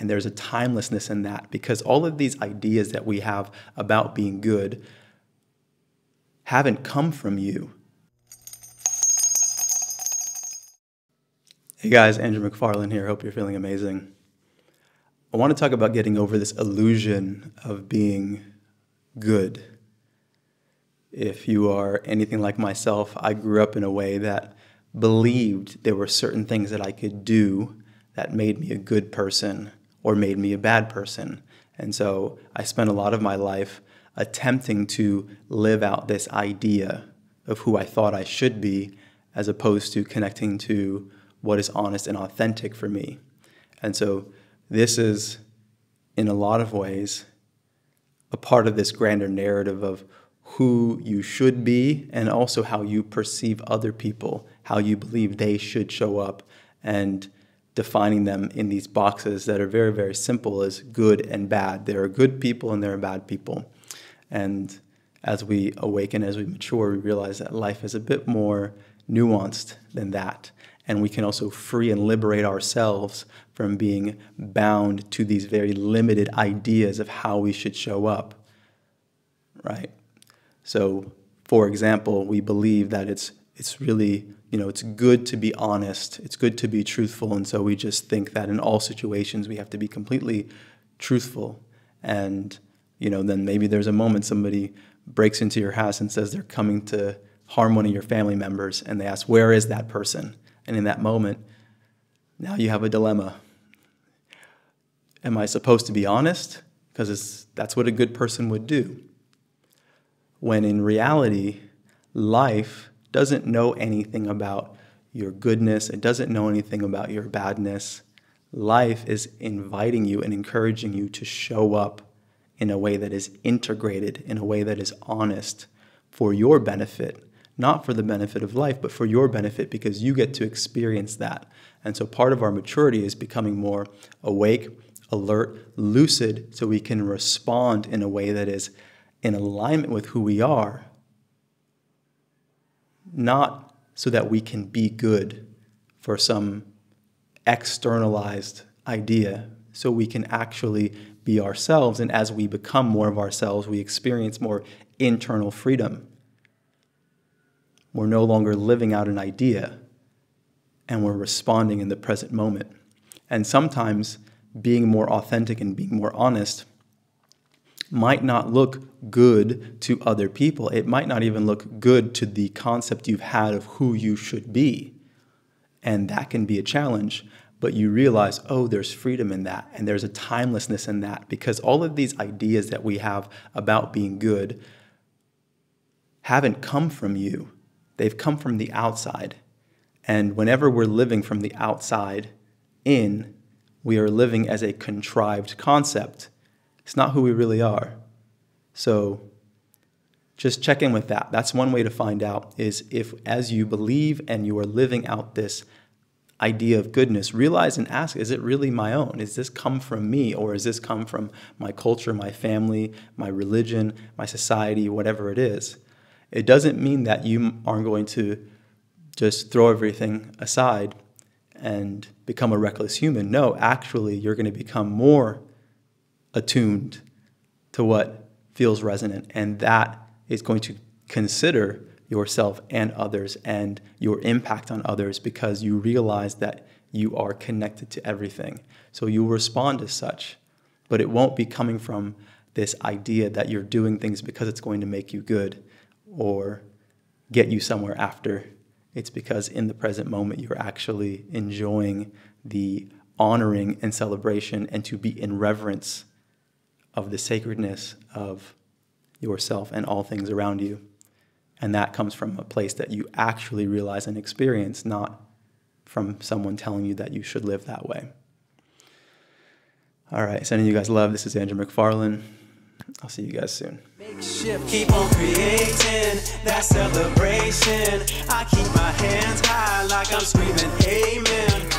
And there's a timelessness in that, because all of these ideas that we have about being good haven't come from you. Hey guys, Andrew McFarlane here. Hope you're feeling amazing. I want to talk about getting over this illusion of being good. If you are anything like myself, I grew up in a way that believed there were certain things that I could do that made me a good person or made me a bad person. And so I spent a lot of my life attempting to live out this idea of who I thought I should be, as opposed to connecting to what is honest and authentic for me. And so this is, in a lot of ways, a part of this grander narrative of who you should be, and also how you perceive other people, how you believe they should show up, and defining them in these boxes that are very, very simple as good and bad. There are good people and there are bad people. And as we awaken, as we mature, we realize that life is a bit more nuanced than that. And we can also free and liberate ourselves from being bound to these very limited ideas of how we should show up, right? So, for example, we believe that it's really, it's good to be honest, it's good to be truthful, and so we just think that in all situations we have to be completely truthful. And, then maybe there's a moment somebody breaks into your house and says they're coming to harm one of your family members, and they ask, where is that person? And in that moment, now you have a dilemma. Am I supposed to be honest? Because that's what a good person would do. When in reality, life doesn't know anything about your goodness. It doesn't know anything about your badness. Life is inviting you and encouraging you to show up in a way that is integrated, in a way that is honest, for your benefit. Not for the benefit of life, but for your benefit, because you get to experience that. And so part of our maturity is becoming more awake, alert, lucid, so we can respond in a way that is in alignment with who we are, not so that we can be good for some externalized idea, so we can actually be ourselves. And as we become more of ourselves, we experience more internal freedom. We're no longer living out an idea, and we're responding in the present moment. And sometimes being more authentic and being more honest might not look good to other people. It might not even look good to the concept you've had of who you should be. And that can be a challenge. But you realize, oh, there's freedom in that, and there's a timelessness in that, because all of these ideas that we have about being good haven't come from you. They've come from the outside. And whenever we're living from the outside in, we are living as a contrived concept. It's not who we really are. So just check in with that. That's one way to find out, is if as you believe and you are living out this idea of goodness, realize and ask, is it really my own? Does this come from me, or does this come from my culture, my family, my religion, my society, whatever it is? It doesn't mean that you aren't going to just throw everything aside and become a reckless human. No, actually, you're going to become more attuned to what feels resonant, and that is going to consider yourself and others and your impact on others, because you realize that you are connected to everything. So you respond as such, but it won't be coming from this idea that you're doing things because it's going to make you good or get you somewhere after. It's because in the present moment, you're actually enjoying the honoring and celebration, and to be in reverence of the sacredness of yourself and all things around you. And that comes from a place that you actually realize and experience, not from someone telling you that you should live that way. All right, sending you guys love. This is Andrew McFarlane. I'll see you guys soon. Makeshift, keep on creating that celebration. I keep my hands high like I'm screaming amen.